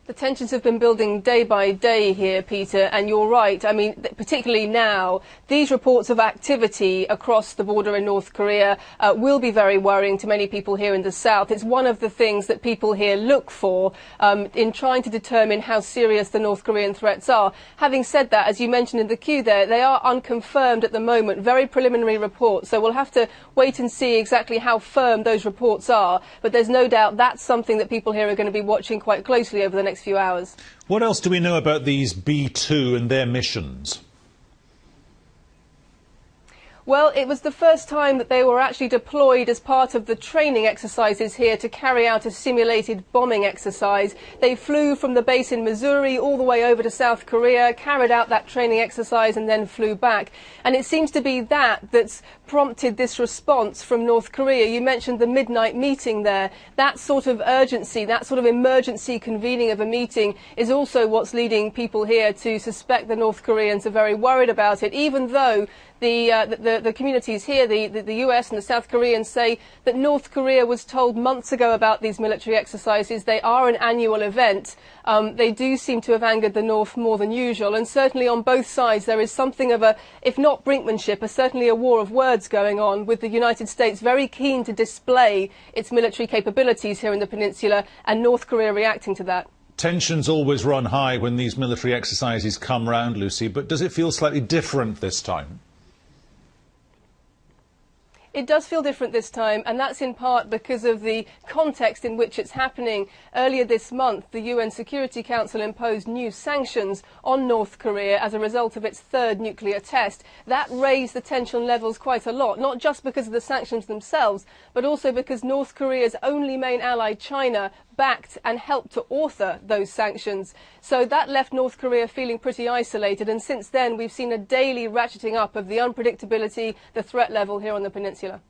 The tensions have been building day by day here, Peter, and you're right. I mean, particularly now, these reports of activity across the border in North Korea will be very worrying to many people here in the south. It's one of the things that people here look for in trying to determine how serious the North Korean threats are. Having said that, as you mentioned in the queue there, they are unconfirmed at the moment, very preliminary reports. So we'll have to wait and see exactly how firm those reports are. But there's no doubt that's something that people here are going to be watching quite closely over the next few hours. What else do we know about these B-2 and their missions? Well, it was the first time that they were actually deployed as part of the training exercises here to carry out a simulated bombing exercise. They flew from the base in Missouri all the way over to South Korea, carried out that training exercise and then flew back. And it seems to be that that's prompted this response from North Korea. You mentioned the midnight meeting there. That sort of urgency, that sort of emergency convening of a meeting is also what's leading people here to suspect the North Koreans are very worried about it, even though the communities here, the US and the South Koreans, say that North Korea was told months ago about these military exercises. They are an annual event. They do seem to have angered the North more than usual, and certainly on both sides there is something of a, if not brinkmanship, certainly a war of words going on, with the United States very keen to display its military capabilities here in the peninsula, and North Korea reacting to that. Tensions always run high when these military exercises come round, Lucy, but does it feel slightly different this time? It does feel different this time, and that's in part because of the context in which it's happening. Earlier this month, the UN Security Council imposed new sanctions on North Korea as a result of its third nuclear test. That raised the tension levels quite a lot, not just because of the sanctions themselves, but also because North Korea's only main ally, China, backed and helped to author those sanctions. So that left North Korea feeling pretty isolated, and since then we've seen a daily ratcheting up of the unpredictability, the threat level here on the peninsula.